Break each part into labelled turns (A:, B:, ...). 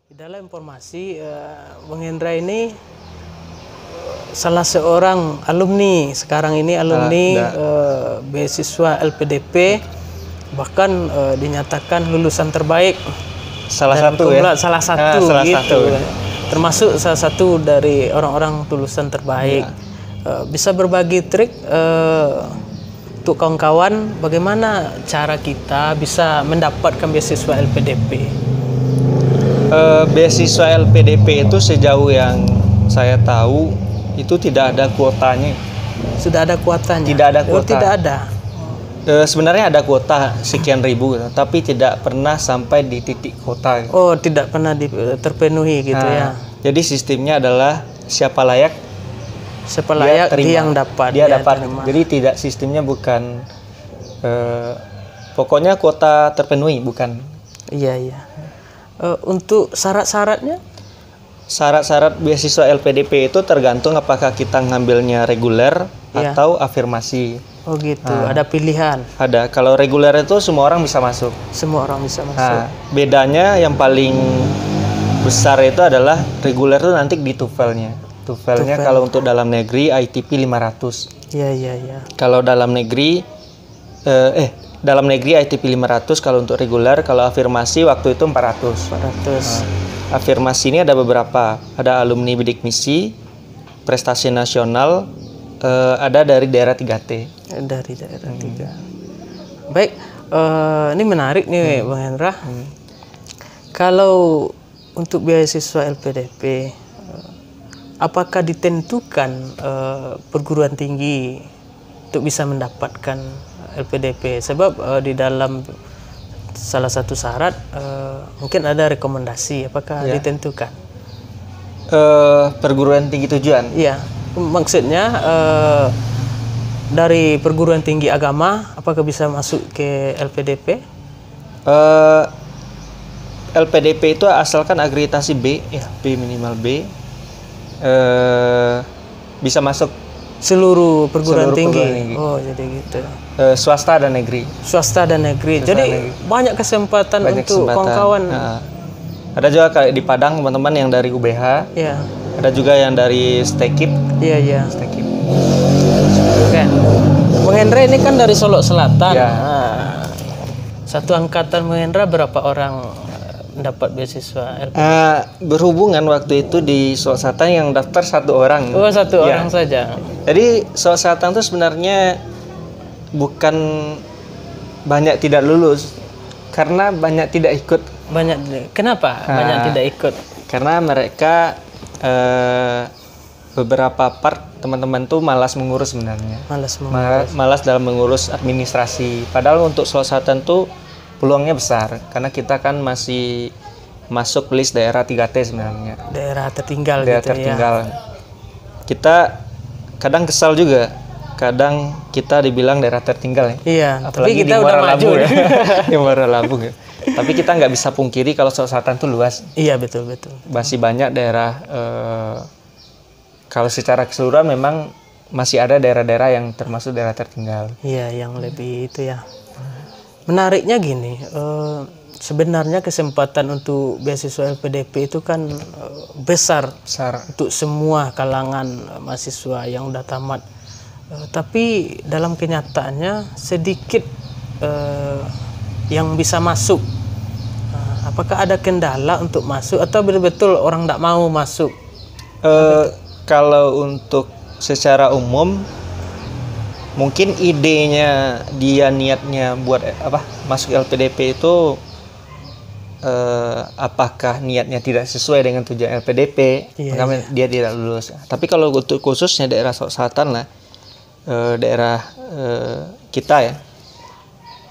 A: Dalam informasi, Bang Hendra ini salah seorang alumni, sekarang ini alumni beasiswa LPDP, bahkan dinyatakan lulusan terbaik.
B: Salah satu ya?
A: Salah satu gitu. Termasuk salah satu dari orang-orang lulusan terbaik. Bisa berbagi trik untuk kawan-kawan bagaimana cara kita bisa mendapatkan beasiswa LPDP.
B: Beasiswa LPDP itu sejauh yang saya tahu itu tidak ada kuotanya.
A: Sudah ada kuotanya?
B: Tidak ada kuota.
A: Tidak ada.
B: Sebenarnya ada kuota sekian ribu, tapi tidak pernah sampai di titik kuota.
A: Oh, tidak pernah terpenuhi gitu ya.
B: Jadi sistemnya adalah siapa layak
A: dia yang dapat.
B: Dia dapat. Jadi tidak, sistemnya bukan pokoknya kuota terpenuhi, bukan.
A: Iya. Untuk syarat-syaratnya?
B: Syarat-syarat beasiswa LPDP itu tergantung apakah kita ngambilnya reguler atau afirmasi.
A: Oh gitu, ada pilihan.
B: Ada. Kalau reguler itu semua orang bisa masuk.
A: Semua orang bisa masuk.
B: Bedanya yang paling besar itu adalah reguler itu nanti di TOEFL-nya. TOEFL-nya kalau untuk dalam negeri ITP 500.
A: Iya.
B: Kalau dalam negeri dalam negeri ITP 500 kalau untuk reguler, kalau afirmasi waktu itu 400. Afirmasi ini ada beberapa. Ada alumni bidik misi, prestasi nasional, ada dari daerah 3T.
A: Dari daerah 3. Baik, ini menarik nih Bang Hendra. Kalau untuk beasiswa LPDP, apakah ditentukan perguruan tinggi untuk bisa mendapatkan LPDP? Sebab di dalam salah satu syarat mungkin ada rekomendasi, apakah ditentukan?
B: Perguruan tinggi tujuan?
A: Iya, maksudnya dari perguruan tinggi agama apakah bisa masuk ke LPDP?
B: LPDP itu asalkan akreditasi B, B minimal B, bisa masuk
A: seluruh perguruan tinggi. Oh, jadi gitu.
B: Swasta dan negeri.
A: Swasta dan negeri. Jadi banyak kesempatan untuk kawan-kawan.
B: Ada juga kayak di Padang teman-teman yang dari UBH.
A: Iya.
B: Ada juga yang dari Stekip.
A: Iya.
B: Stekip.
A: Oke. Bang Hendra ini kan dari Solo Selatan. Satu angkatan Bang Hendra berapa orang dapat beasiswa LPDP?
B: Berhubungan waktu itu di Solo Selatan yang daftar satu orang.
A: Oh, satu orang saja.
B: Jadi Solo Selatan itu sebenarnya bukan banyak tidak lulus, karena banyak tidak ikut.
A: Kenapa banyak tidak ikut?
B: Karena mereka beberapa part teman-teman tuh malas mengurus sebenarnya. Malas dalam mengurus administrasi. Padahal untuk Solo Selatan tuh peluangnya besar, karena kita kan masih masuk list daerah 3T sebenarnya.
A: Daerah tertinggal
B: daerah
A: gitu
B: tertinggal. Kita kadang kesal juga. Kadang kita dibilang daerah tertinggal ya.
A: Iya,
B: apalagi
A: tapi kita udah maju
B: ya. Di Muara Lampung ya. Tapi kita nggak bisa pungkiri kalau Solo Selatan tuh luas.
A: Iya, betul.
B: Masih banyak daerah, kalau secara keseluruhan memang masih ada daerah-daerah yang termasuk daerah tertinggal.
A: Iya, yang lebih itu ya. Menariknya gini, sebenarnya kesempatan untuk beasiswa LPDP itu kan besar untuk semua kalangan mahasiswa yang udah tamat. Tapi dalam kenyataannya sedikit yang bisa masuk. Apakah ada kendala untuk masuk atau betul-betul orang tidak mau masuk?
B: Kalau untuk secara umum, mungkin idenya dia niatnya buat masuk LPDP itu apakah niatnya tidak sesuai dengan tujuan LPDP, maka dia tidak lulus. Tapi kalau untuk khususnya daerah Selatan lah, daerah kita ya,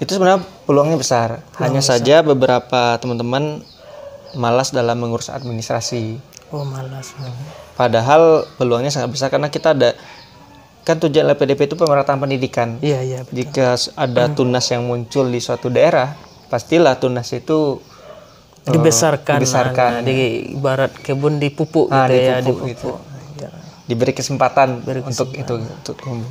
B: itu sebenarnya peluangnya besar. Hanya saja beberapa teman-teman malas dalam mengurus administrasi.
A: Oh, malas.
B: Padahal peluangnya sangat besar, karena kita ada kan tujuan LPDP itu pemerataan pendidikan.
A: Iya.
B: Jika ada tunas yang muncul di suatu daerah, pastilah tunas itu
A: dibesarkan. Di ibarat kebun dipupuk gitu ya, dipupuk.
B: Gitu. Diberi kesempatan untuk tumbuh.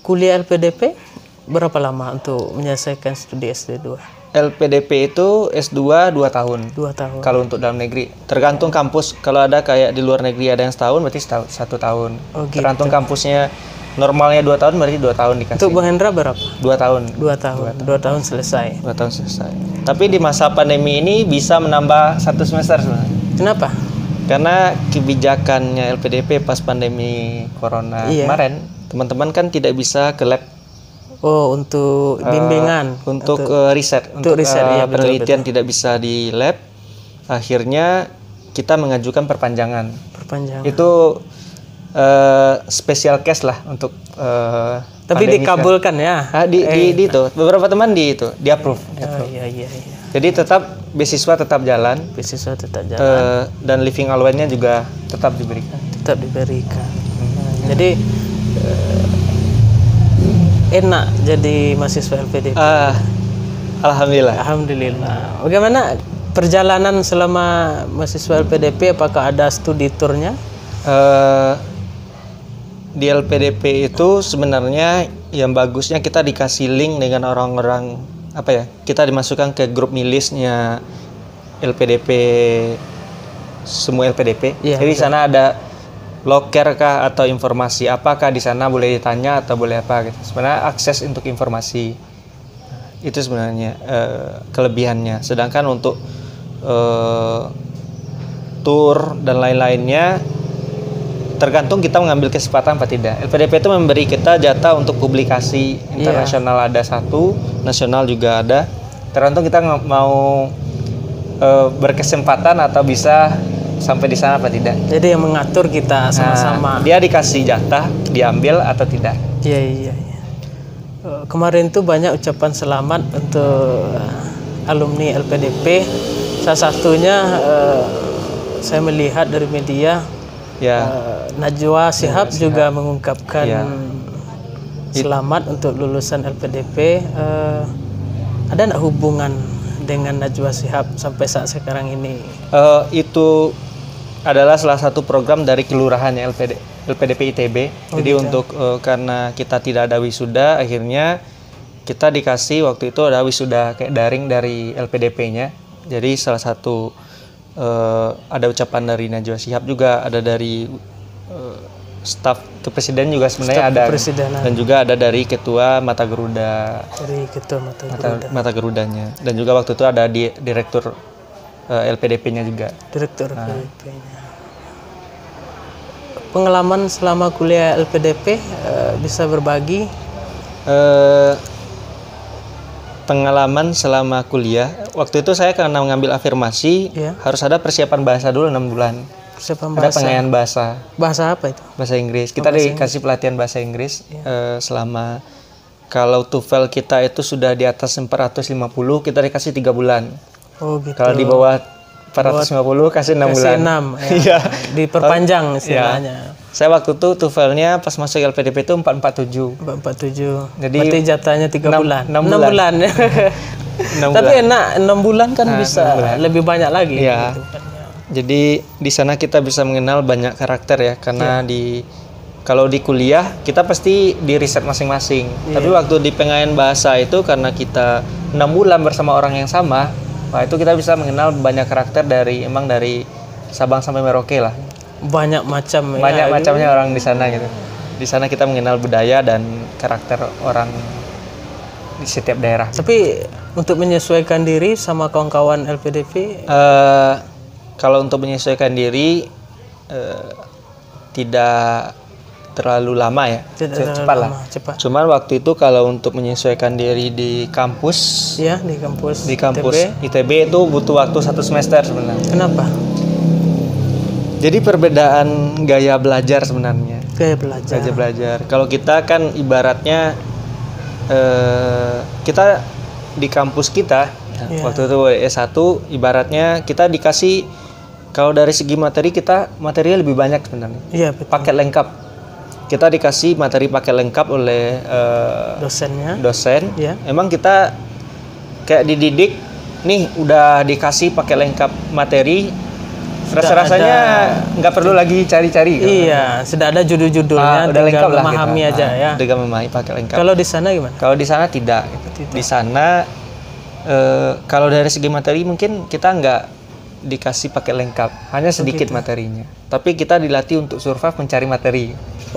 A: Kuliah LPDP berapa lama untuk menyelesaikan studi S2?
B: LPDP itu S2 2 tahun.
A: 2 tahun.
B: Kalau untuk dalam negeri, tergantung kampus. Kalau ada kayak di luar negeri ada yang setahun, berarti 1 tahun.
A: Oh, gitu.
B: Tergantung kampusnya. Normalnya 2 tahun, berarti 2 tahun dikasih.
A: Untuk Bang Hendra berapa?
B: 2 tahun.
A: 2 tahun. 2 tahun selesai.
B: 2 tahun selesai. Tapi di masa pandemi ini bisa menambah 1 semester sebenarnya.
A: Kenapa?
B: Karena kebijakannya LPDP pas pandemi corona kemarin, teman-teman kan tidak bisa ke lab.
A: Oh, untuk bimbingan,
B: untuk riset,
A: untuk riset, ya,
B: penelitian
A: betul.
B: tidak bisa di lab. Akhirnya kita mengajukan perpanjangan. Itu special case lah untuk
A: tapi dikabulkan ya.
B: Di itu beberapa teman di approve.
A: Iya.
B: Jadi beasiswa tetap jalan.
A: Beasiswa tetap jalan.
B: Dan living allowance-nya juga tetap diberikan.
A: Jadi enak jadi mahasiswa LPDP.
B: Alhamdulillah.
A: Bagaimana perjalanan selama mahasiswa LPDP? Apakah ada studi tournya?
B: Di LPDP itu sebenarnya yang bagusnya kita dikasih link dengan orang-orang kita dimasukkan ke grup milisnya LPDP, semua LPDP. Jadi di sana ada loker kah atau informasi apakah di sana boleh ditanya atau boleh apa gitu. Sebenarnya akses untuk informasi itu sebenarnya kelebihannya. Sedangkan untuk tour dan lain-lainnya tergantung kita mengambil kesempatan apa tidak. LPDP itu memberi kita jatah untuk publikasi internasional ada 1, nasional juga ada. Tergantung kita mau berkesempatan atau bisa sampai di sana apa tidak.
A: Jadi yang mengatur kita sama-sama.
B: Dia dikasih jatah, diambil atau tidak.
A: Iya. Kemarin tuh banyak ucapan selamat untuk alumni LPDP. Salah satunya saya melihat dari media. Najwa Shihab juga mengungkapkan selamat untuk lulusan LPDP. Ada nggak hubungan dengan Najwa Shihab sampai saat sekarang ini?
B: Itu adalah salah satu program dari kelurahannya LPDP ITB. Jadi untuk karena kita tidak ada wisuda, akhirnya kita dikasih waktu itu ada wisuda kayak daring dari LPDP-nya. Jadi salah satu ada ucapan dari Najwa Shihab juga, ada dari staf kepresiden juga sebenarnya ada, dan juga ada dari ketua Mata Garuda, Mata Garudanya, dan juga waktu itu ada direktur LPDP-nya juga.
A: LPDP-nya. Pengalaman selama kuliah LPDP bisa berbagi?
B: Pengalaman selama kuliah, waktu itu saya karena mengambil afirmasi harus ada persiapan bahasa dulu 6 bulan. Ada pengayaan bahasa.
A: Bahasa apa itu?
B: Bahasa Inggris. Kita dikasih pelatihan bahasa Inggris selama, kalau TOEFL kita itu sudah di atas 450, kita dikasih 3 bulan.
A: Oh gitu.
B: Kalau di bawah 450 kasih 6 bulan.
A: 6 ya. Diperpanjang istilahnya.
B: Saya waktu itu TOEFL-nya pas masuk LPDP itu 447.
A: Jadi berarti jatahnya 3 bulan.
B: 6 bulan.
A: Tapi enak 6 bulan kan bisa lebih banyak lagi.
B: Iya.
A: Gitu kan.
B: Jadi di sana kita bisa mengenal banyak karakter ya, karena kalau di kuliah kita pasti di riset masing-masing. Tapi waktu di pengayaan bahasa itu karena kita 6 bulan bersama orang yang sama, itu kita bisa mengenal banyak karakter dari Sabang sampai Merauke lah.
A: Banyak
B: macamnya orang di sana gitu. Di sana kita mengenal budaya dan karakter orang di setiap daerah.
A: Tapi untuk menyesuaikan diri sama kawan-kawan LPDP,
B: kalau untuk menyesuaikan diri tidak terlalu lama ya, cepat lah. Cuman waktu itu kalau untuk menyesuaikan diri di kampus, di kampus ITB itu butuh waktu 1 semester sebenarnya.
A: Kenapa?
B: Jadi perbedaan gaya belajar sebenarnya.
A: Gaya belajar. Kalau
B: kita kan ibaratnya kita di kampus kita waktu itu S1 ibaratnya kita dikasih, kalau dari segi materi materinya lebih banyak sebenarnya.
A: Iya, betul.
B: Paket lengkap. Kita dikasih materi paket lengkap oleh dosen.
A: Ya.
B: Emang kita kayak dididik nih udah dikasih paket lengkap materi. Rasa-rasanya nggak perlu lagi cari-cari.
A: Iya, sudah ada judul-judulnya,
B: udah lengkap lah
A: memahami
B: kita.
A: aja ya.
B: Udah memahami paket lengkap.
A: Kalau di sana gimana?
B: Kalau di sana tidak. Di sana kalau dari segi materi mungkin kita nggak dikasih paket lengkap, hanya sedikit materinya. Tapi kita dilatih untuk survive mencari materi.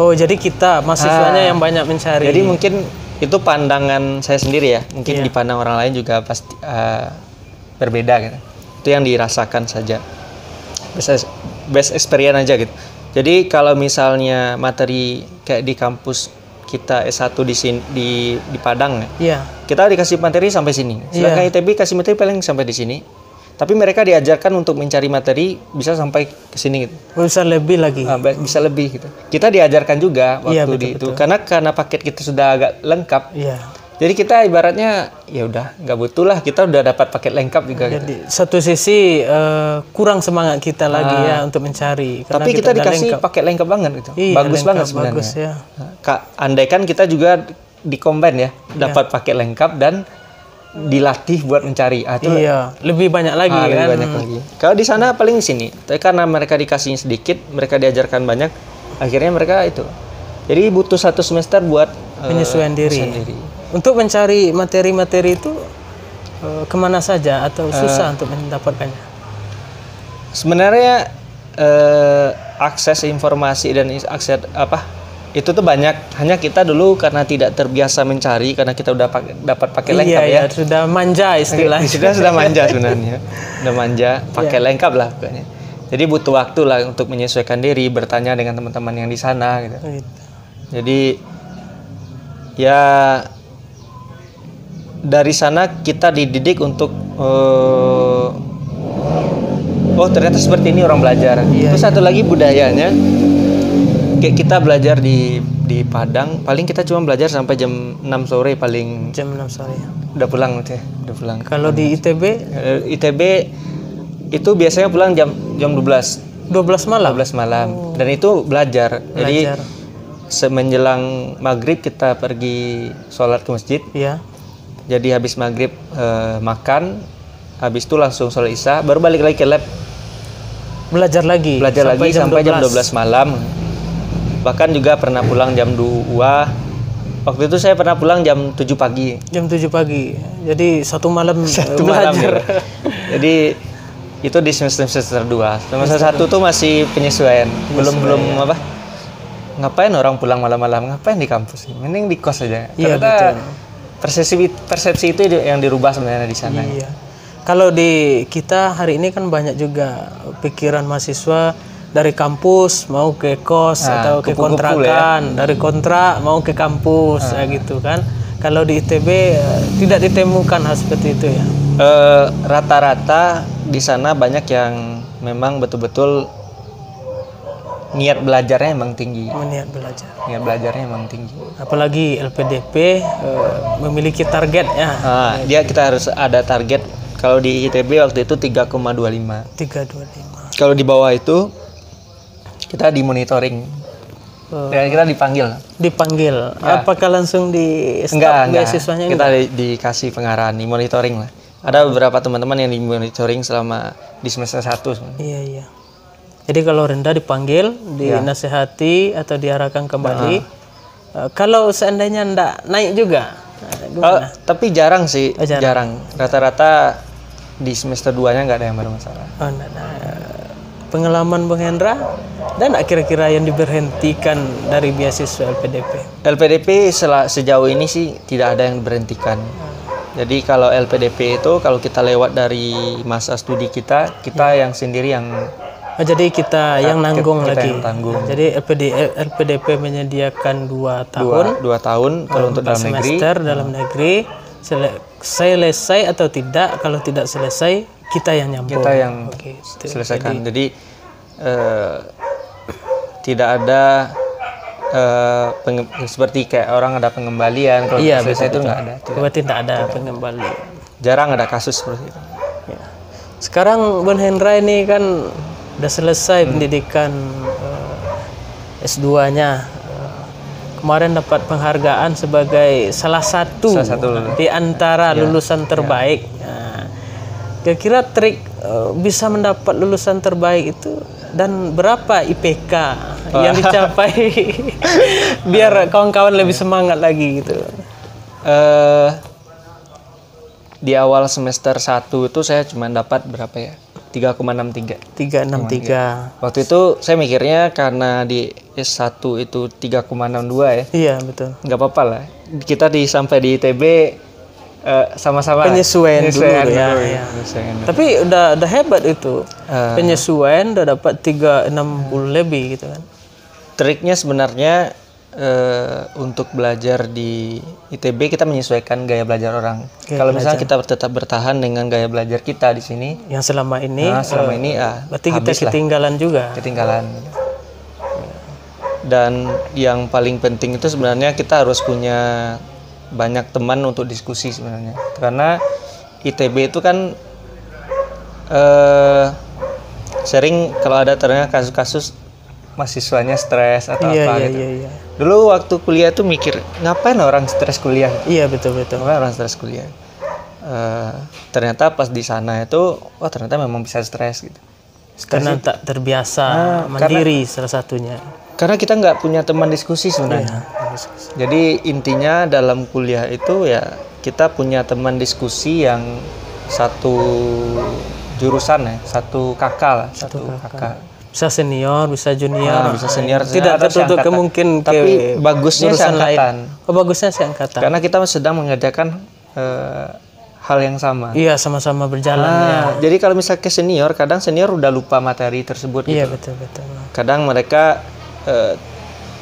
A: Oh, jadi kita mahasiswanya yang banyak mencari.
B: Jadi mungkin itu pandangan saya sendiri ya. Mungkin dipandang orang lain juga pasti berbeda gitu. Itu yang dirasakan saja. Best experience aja gitu. Jadi kalau misalnya materi kayak di kampus kita S1 di sini di Padang ya. Kita dikasih materi sampai sini. Sedangkan ITB kasih materi paling sampai di sini. Tapi mereka diajarkan untuk mencari materi bisa sampai ke sini gitu.
A: Bisa lebih lagi.
B: Bisa lebih gitu. Kita diajarkan juga waktu di itu. Karena paket kita sudah agak lengkap. Jadi kita ibaratnya ya udah nggak butuh lah, kita udah dapat paket lengkap juga. Jadi
A: satu sisi kurang semangat kita lagi ya untuk mencari.
B: Tapi kita dikasih paket lengkap banget gitu. Bagus banget sebenarnya.
A: Bagus ya.
B: Andaikan kita juga di-combine ya, dapat paket lengkap dan dilatih buat mencari.
A: Lebih banyak lagi kan.
B: Lebih banyak lagi. Kalau di sana paling di sini. Tapi karena mereka dikasih sedikit, mereka diajarkan banyak, akhirnya mereka itu. Jadi butuh 1 semester buat
A: penyesuaian diri. Untuk mencari materi-materi itu kemana saja atau susah untuk mendapatkannya?
B: Sebenarnya akses informasi dan akses itu tuh banyak, hanya kita dulu karena tidak terbiasa mencari karena kita udah dapat pakai lengkap ya.
A: Sudah manja istilahnya.
B: Sudah manja sebenarnya. Sudah manja, pakai lengkap lah pokoknya. Jadi butuh waktu lah untuk menyesuaikan diri, bertanya dengan teman-teman yang di sana gitu. Jadi ya dari sana kita dididik untuk ternyata seperti ini orang belajar. Terus satu lagi budayanya. Kayak kita belajar di Padang, paling kita cuma belajar sampai jam 6 sore paling.
A: Jam 6 sore.
B: Udah pulang gitu ya, udah pulang.
A: Kalau di ITB?
B: ITB itu biasanya pulang jam 12.
A: 12 malam?
B: 12 malam. Dan itu belajar. Jadi semenjelang maghrib kita pergi sholat ke masjid. Jadi habis maghrib makan, habis itu langsung sholat isya, baru balik lagi ke lab.
A: Belajar lagi
B: sampai jam 12 malam. Bahkan juga pernah pulang jam 2. Waktu itu saya pernah pulang jam 7 pagi.
A: Jam 7 pagi. Jadi satu malam
B: belajar.
A: Malam,
B: ya. Jadi itu di semester 2. Semester 1 tuh masih penyesuaian. Belum ngapain orang pulang malam-malam, ngapain di kampus? Mending di kos aja. Ternyata persepsi itu yang dirubah sebenarnya di sana.
A: Kalau di kita hari ini kan banyak juga pikiran mahasiswa dari kampus mau ke kos atau ke kontrakan, dari kontrak mau ke kampus gitu kan. Kalau di ITB tidak ditemukan hal seperti itu ya.
B: Rata-rata di sana banyak yang memang betul-betul niat belajarnya emang tinggi.
A: Niat
B: belajarnya emang tinggi.
A: Apalagi LPDP memiliki target ya.
B: Kita harus ada target. Kalau di ITB waktu itu 3,25.
A: 3,25.
B: Kalau di bawah itu kita dimonitoring. Dan kita dipanggil. Apakah langsung di stop beasiswanya? Kita dikasih pengarahan, dimonitoring lah. Ada beberapa teman-teman yang dimonitoring selama di semester 1.
A: Iya. Jadi kalau rendah dipanggil, dinasehati atau diarahkan kembali. Kalau seandainya enggak naik juga,
B: tapi jarang sih, jarang. Rata-rata di semester 2-nya nggak ada yang bermasalah.
A: Pengalaman Bang Hendra dan kira-kira yang diberhentikan dari beasiswa LPDP?
B: LPDP sejauh ini sih tidak ada yang diberhentikan. Jadi kalau LPDP itu kalau kita lewat dari masa studi kita yang sendiri yang
A: jadi kita yang nanggung lagi.
B: Yang tanggung.
A: Jadi LPDP menyediakan 2 tahun.
B: 2 tahun kalau untuk dalam negeri.
A: Semester dalam negeri. Selesai atau tidak? Kalau tidak selesai, kita yang nyambung.
B: Kita yang selesaikan. Jadi tidak ada seperti kayak orang ada pengembalian. Kalau selesai itu nggak ada.
A: Berarti tidak ada pengembalian.
B: Jarang ada kasus seperti itu.
A: Sekarang Bang Hendra ini kan udah selesai pendidikan S2-nya. Kemarin dapat penghargaan sebagai salah satu di antara lulusan terbaik. Kira-kira trik bisa mendapat lulusan terbaik itu dan berapa IPK yang dicapai biar kawan-kawan lebih semangat lagi gitu?
B: di awal semester 1 itu saya cuma dapat berapa ya? 3,63.
A: 363.
B: Waktu itu saya mikirnya karena di S1 itu 3,62 ya.
A: Iya, betul.
B: Nggak apa-apa lah. Kita sampai di ITB sama-sama
A: penyesuaian dulu ya.
B: Penyesuaian.
A: Tapi udah hebat itu. Penyesuaian udah dapat 360 lebih gitu kan.
B: Triknya sebenarnya untuk belajar di ITB kita menyesuaikan gaya belajar orang. Kalau misalnya kita tetap bertahan dengan gaya belajar kita di sini
A: yang selama ini, berarti kita ketinggalan juga.
B: Ketinggalan. Dan yang paling penting itu sebenarnya kita harus punya banyak teman untuk diskusi sebenarnya. Karena ITB itu kan sering kalau ada ternyata kasus-kasus mahasiswanya stres atau apa gitu. Iya. Dulu waktu kuliah tuh mikir ngapain orang stres kuliah?
A: Iya, betul.
B: Ngapain orang stres kuliah? Ternyata pas di sana itu, ternyata memang bisa stres gitu.
A: Karena tak terbiasa mandiri salah satunya.
B: Karena kita nggak punya teman diskusi sebenarnya. Jadi intinya dalam kuliah itu ya kita punya teman diskusi yang satu jurusan ya, satu kakak.
A: Bisa senior, bisa junior.
B: Bisa senior.
A: Tidak tertutup kemungkinan.
B: Tapi bagusnya seangkatan.
A: Bagusnya seangkatan.
B: Karena kita sedang mengerjakan hal yang sama.
A: Iya, sama-sama berjalan ya.
B: Jadi kalau misalnya ke senior, kadang senior udah lupa materi tersebut.
A: Iya,
B: gitu.
A: betul.
B: Kadang mereka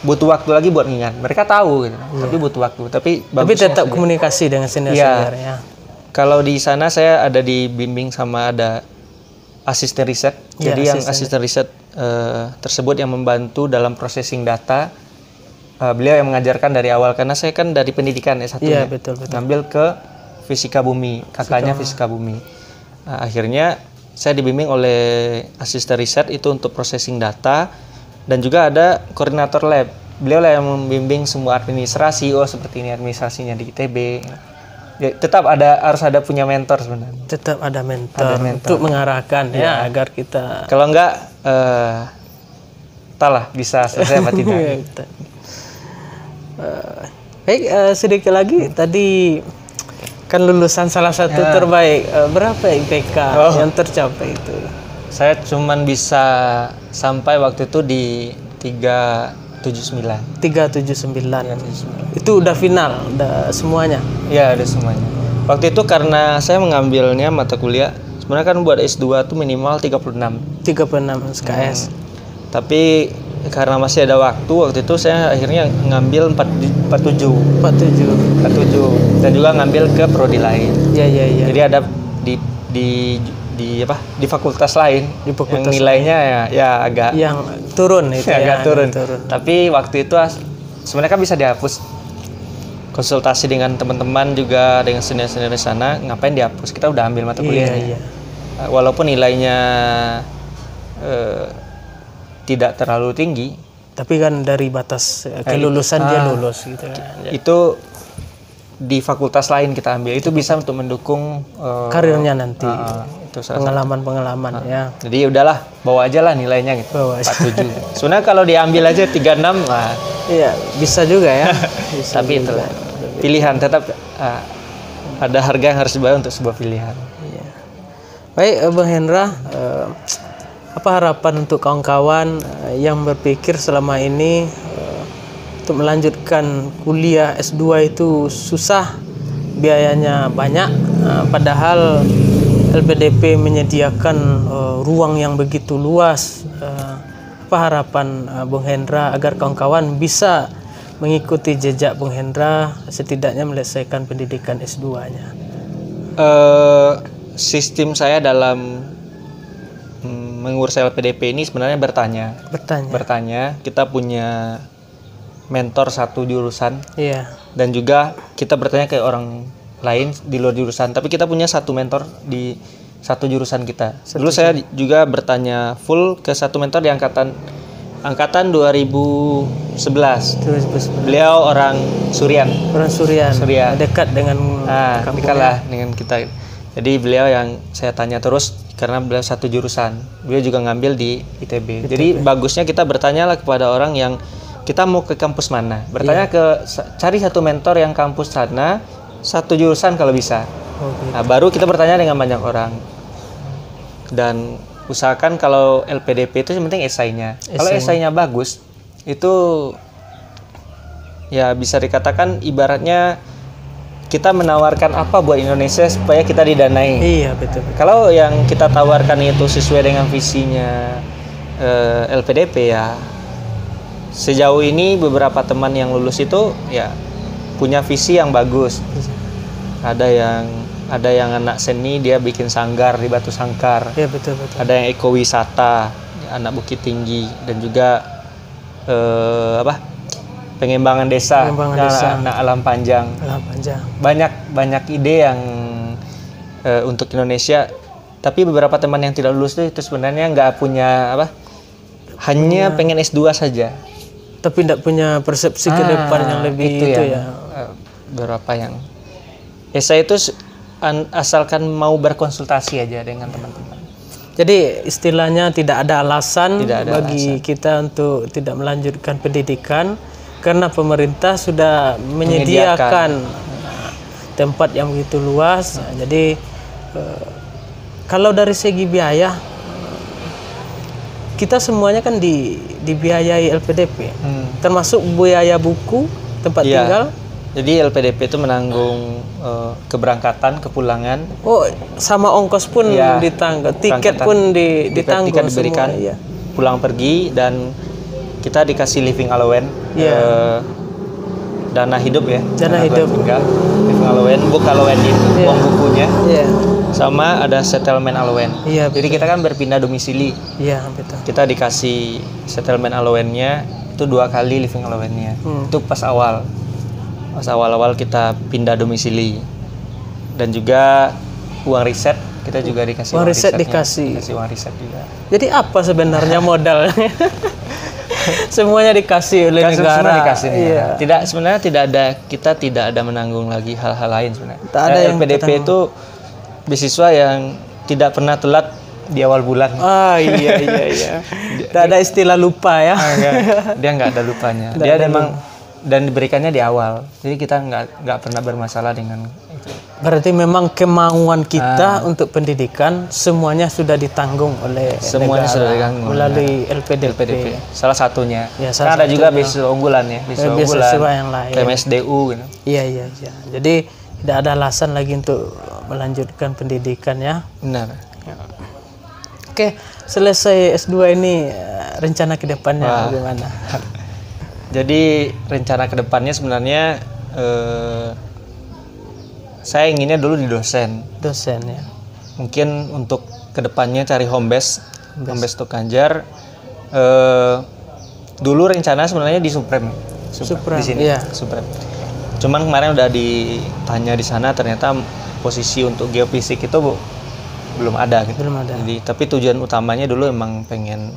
B: butuh waktu lagi buat ingat. Mereka tahu gitu. Iya. Tapi butuh waktu. Tapi
A: tetap komunikasi dengan senior-senior ya.
B: Kalau di sana saya ada dibimbing sama ada asisten riset. Jadi yang asisten riset tersebut yang membantu dalam processing data. Beliau yang mengajarkan dari awal karena saya kan dari pendidikan S1
A: ya. Betul.
B: Ngambil ke fisika bumi, kakaknya fisika bumi. Akhirnya saya dibimbing oleh asisten riset itu untuk processing data dan juga ada koordinator lab. Beliau lah yang membimbing semua administrasi. Seperti ini administrasinya di ITB. Ya, tetap harus ada punya mentor sebenarnya.
A: Tetap ada mentor untuk mengarahkan ya agar kita.
B: Kalau enggak, entahlah bisa selesai apa tidak.
A: Baik, sedikit lagi tadi kan lulusan salah satu terbaik. Berapa IPK yang tercapai itu?
B: Saya cuman bisa sampai waktu itu di 379.
A: 379. Itu udah final, udah semuanya.
B: Iya, udah semuanya. Waktu itu karena saya mengambilnya mata kuliah, sebenarnya kan buat S2 tuh minimal 36.
A: 36 SKS.
B: Tapi karena masih ada waktu itu saya akhirnya ngambil 47 dan juga ngambil ke prodi lain.
A: Iya.
B: Jadi ada di fakultas lain yang nilainya ya agak
A: yang turun itu
B: agak turun. Tapi waktu itu sebenarnya kan bisa dihapus. Konsultasi dengan teman-teman juga dengan senior-senior di sana, ngapain dihapus? Kita udah ambil mata kuliahnya. Walaupun nilainya tidak terlalu tinggi,
A: tapi kan dari batas kelulusan dia lulus gitu.
B: Itu di fakultas lain kita ambil, itu bisa untuk mendukung
A: karirnya nanti.
B: Itu
A: pengalaman ya.
B: Jadi udahlah, bawa aja lah nilainya gitu. 47. Sebenarnya kalau diambil aja 36
A: iya, bisa juga ya.
B: Tapi itulah pilihan, tetap ada harga yang harus dibayar untuk sebuah pilihan.
A: Iya. Baik, Bang Hendra, apa harapan untuk kawan-kawan yang berpikir selama ini untuk melanjutkan kuliah S2 itu susah, biayanya banyak, padahal LPDP menyediakan ruang yang begitu luas. Apa harapan Bung Hendra agar kawan-kawan bisa mengikuti jejak Bung Hendra, setidaknya menyelesaikan pendidikan S2-nya?
B: Sistem saya dalam mengurus LPDP ini sebenarnya bertanya. Kita punya mentor satu jurusan.
A: Iya.
B: Dan juga kita bertanya ke orang lain di luar jurusan, tapi kita punya satu mentor di satu jurusan kita. Dulu saya juga bertanya full ke satu mentor di angkatan 2011. Beliau orang Surian. Dekat dengan dekat lah dengan kita. Jadi beliau yang saya tanya terus karena beliau satu jurusan. Beliau juga ngambil di ITB. Jadi bagusnya kita bertanyalah kepada orang yang kita mau ke kampus mana. Bertanya cari satu mentor yang kampus sana, satu jurusan kalau bisa.
A: Oh, gitu.
B: Nah, baru kita bertanya dengan banyak orang. Dan usahakan kalau LPDP itu yang penting esainya. Kalau esainya bagus, itu ya bisa dikatakan ibaratnya kita menawarkan apa buat Indonesia supaya kita didanai.
A: Iya, betul.
B: Kalau yang kita tawarkan itu sesuai dengan visinya LPDP ya, sejauh ini beberapa teman yang lulus itu ya punya visi yang bagus. Ada yang anak seni, dia bikin sanggar di Batu Sangkar.
A: Iya, betul, betul.
B: Ada yang ekowisata, anak Bukit Tinggi, dan juga pengembangan desa, anak Alam Panjang. Banyak ide yang untuk Indonesia. Tapi beberapa teman yang tidak lulus itu sebenarnya nggak punya hanya pengen S2 saja.
A: Tapi tidak punya persepsi ke depan yang lebih itu ya.
B: Beberapa yang saya itu asalkan mau berkonsultasi aja dengan teman-teman.
A: Jadi istilahnya tidak ada alasan bagi kita untuk tidak melanjutkan pendidikan karena pemerintah sudah menyediakan tempat yang begitu luas. Jadi kalau dari segi biaya, kita semuanya kan dibiayai LPDP, termasuk biaya buku, tempat tinggal.
B: Jadi LPDP itu menanggung keberangkatan, kepulangan. Oh,
A: sama ongkos pun ditanggung, tiket pun ditanggung.
B: Tiket diberikan,
A: semua,
B: pulang pergi, dan kita dikasih living allowance, dana hidup ya.
A: Dana hidup.
B: Living allowance, book allowance itu, uang bukunya. Sama ada settlement allowance. Jadi kita kan berpindah domisili.
A: Iya, betul.
B: Kita dikasih settlement allowance-nya itu 2 kali living allowance-nya. Itu pas awal-awal kita pindah domisili. Dan juga uang riset kita juga dikasih
A: uang riset dikasih
B: uang riset juga.
A: Jadi apa sebenarnya modal? Semuanya dikasih oleh negara.
B: Semua dikasih. Sebenarnya kita tidak ada menanggung lagi hal-hal lain sebenarnya.
A: Ada yang
B: LPDP itu beasiswa yang tidak pernah telat di awal bulan.
A: Iya. Tidak ada istilah lupa ya.
B: Dia nggak ada lupanya. Dia memang dan diberikannya di awal. Jadi kita nggak pernah bermasalah dengan itu.
A: Berarti memang kemauan kita untuk pendidikan semuanya sudah ditanggung oleh
B: semuanya
A: negara,
B: sudah ditanggung
A: melalui LPDP.
B: Salah satunya.
A: Kan
B: ada juga beasiswa unggulan ya,
A: beasiswa yang lain.
B: PMSDU gitu.
A: Iya. Jadi tidak ada alasan lagi untuk melanjutkan pendidikan ya.
B: Benar.
A: Oke, selesai S2 ini rencana ke depannya bagaimana?
B: Jadi rencana kedepannya sebenarnya saya inginnya dulu di dosen
A: ya.
B: Mungkin untuk kedepannya cari home base Tokanjar. Dulu rencana sebenarnya di Supreme di sini. Supreme. Cuman kemarin udah ditanya di sana, ternyata posisi untuk geofisik itu belum ada gitu. Jadi tapi tujuan utamanya dulu emang pengen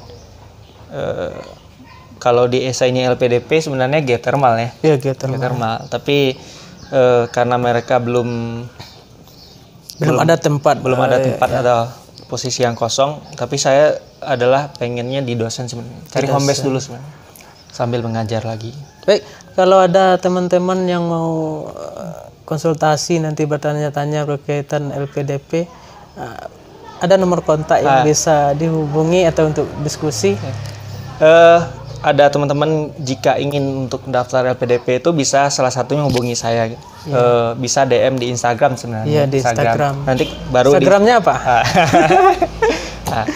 B: kalau di esainya LPDP sebenarnya geothermal ya.
A: Iya, geothermal.
B: Tapi karena mereka belum
A: ada tempat
B: ada posisi yang kosong, tapi saya adalah pengennya di dosen sebenarnya. Cari home base dulu sebenarnya. Sambil mengajar lagi.
A: Baik, kalau ada teman-teman yang mau konsultasi nanti bertanya-tanya berkaitan LPDP, ada nomor kontak yang bisa dihubungi atau untuk diskusi?
B: Ada teman-teman jika ingin untuk daftar LPDP itu bisa salah satunya hubungi saya. Bisa DM di Instagram sebenarnya.
A: Iya, di Instagram.
B: Nanti baru
A: Instagramnya apa?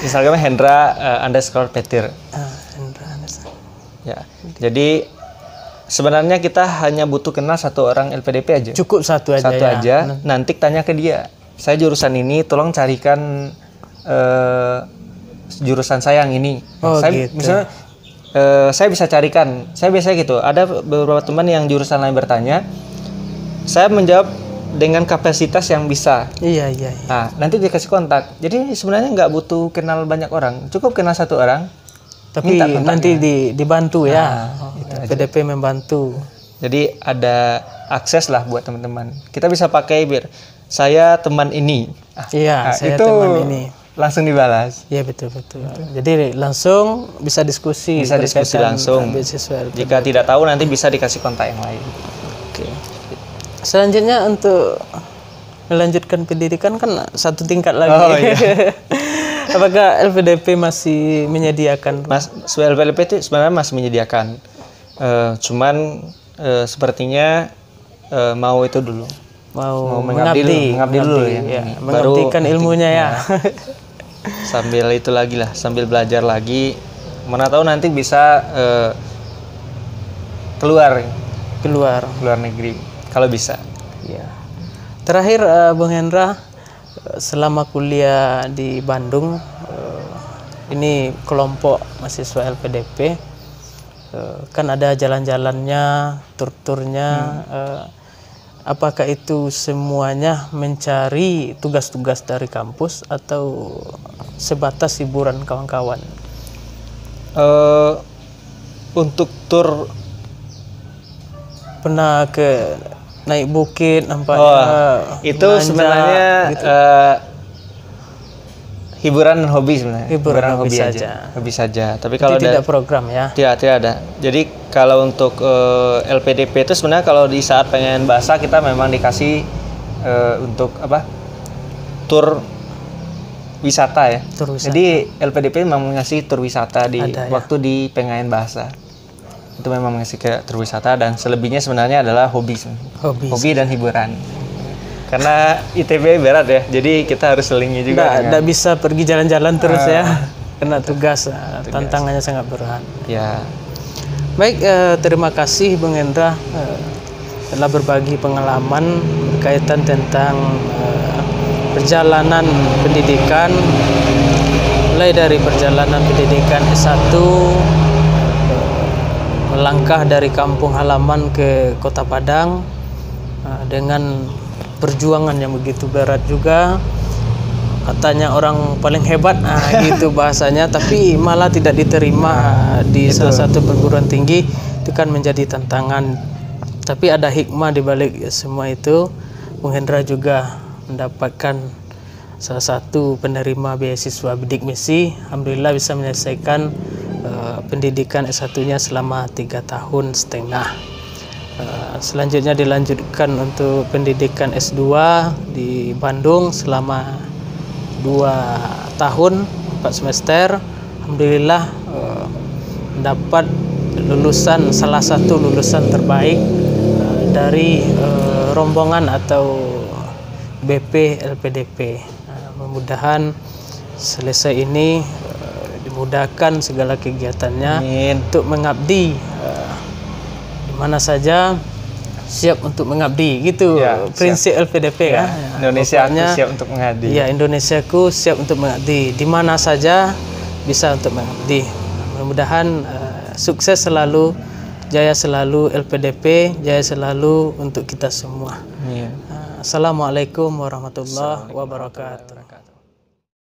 B: Instagramnya Hendra_Petir. Ya. Jadi sebenarnya kita hanya butuh kenal satu orang LPDP aja.
A: Cukup satu aja.
B: Nanti tanya ke dia. Saya jurusan ini, tolong carikan jurusan saya yang ini. Gitu. Misalnya saya bisa carikan. Saya biasanya gitu. Ada beberapa teman yang jurusan lain bertanya. Saya menjawab dengan kapasitas yang bisa.
A: Iya.
B: Nah, nanti dikasih kontak. Jadi sebenarnya nggak butuh kenal banyak orang. Cukup kenal satu orang.
A: Tapi nanti dibantu ya. PDP membantu.
B: Jadi ada akses lah buat teman-teman. Kita bisa pakai biar saya teman ini.
A: Saya teman ini.
B: Langsung dibalas.
A: Iya, betul. Jadi langsung bisa diskusi.
B: Bisa diskusi langsung. Jika tidak tahu nanti bisa dikasih kontak yang lain.
A: Oke. Selanjutnya untuk melanjutkan pendidikan kan satu tingkat lagi.
B: Oh, iya.
A: Apakah LPDP masih menyediakan?
B: LPDP itu sebenarnya masih menyediakan, cuman sepertinya mau itu dulu,
A: mau
B: mengabdi dulu ya,
A: mengabdikan ilmunya ya.
B: Sambil itu lagi lah, sambil belajar lagi, mana tahu nanti bisa keluar negeri kalau bisa.
A: Ya. Terakhir Bung Hendra, selama kuliah di Bandung, ini kelompok mahasiswa LPDP, kan ada jalan-jalannya, tur-turnya. Apakah itu semuanya mencari tugas-tugas dari kampus atau sebatas hiburan kawan-kawan?
B: Untuk tur
A: pernah ke naik bukit nampaknya.
B: Itu sebenarnya gitu. Hiburan dan hobi sebenarnya.
A: Hiburan hobi saja.
B: Hobi saja. Tapi kalau
A: tidak program ya.
B: Tidak ada. Jadi kalau untuk LPDP itu sebenarnya kalau di saat pengen bahasa kita memang dikasih untuk apa? Tur wisata ya.
A: Tur wisata.
B: Jadi LPDP memang ngasih tur wisata di waktu
A: ya?
B: di pengen bahasa. Itu memang ngasih ke tur wisata, dan selebihnya sebenarnya adalah hobi dan hiburan. Karena ITB berat ya, jadi kita harus selingi juga.
A: Nggak bisa pergi jalan-jalan terus ya, kena tugas. Tantangannya sangat berat.
B: Ya.
A: Baik, terima kasih Bung Hendra telah berbagi pengalaman berkaitan tentang perjalanan pendidikan, mulai dari perjalanan pendidikan S1, melangkah dari kampung halaman ke Kota Padang dengan perjuangan yang begitu berat juga. Katanya orang paling hebat, gitu bahasanya, tapi malah tidak diterima di salah satu perguruan tinggi. Itu kan menjadi tantangan. Tapi ada hikmah di balik semua itu. Bung Hendra juga mendapatkan salah satu penerima beasiswa bidik misi. Alhamdulillah bisa menyelesaikan pendidikan S1-nya selama 3,5 tahun. Selanjutnya dilanjutkan untuk pendidikan S2 di Bandung selama 2 tahun 4 semester. Alhamdulillah dapat salah satu lulusan terbaik dari rombongan atau BP LPDP. Mudah-mudahan selesai ini dimudahkan segala kegiatannya.
B: Amin.
A: Untuk mengabdi di mana saja, siap untuk mengabdi gitu ya, prinsip siap. LPDP ya, kan
B: Indonesia aku siap untuk mengabdi.
A: Ya, Indonesiaku siap untuk mengabdi di mana saja, bisa untuk mengabdi. Mudah-mudahan sukses selalu, jaya selalu LPDP, jaya selalu untuk kita semua. Assalamualaikum warahmatullahi wabarakatuh.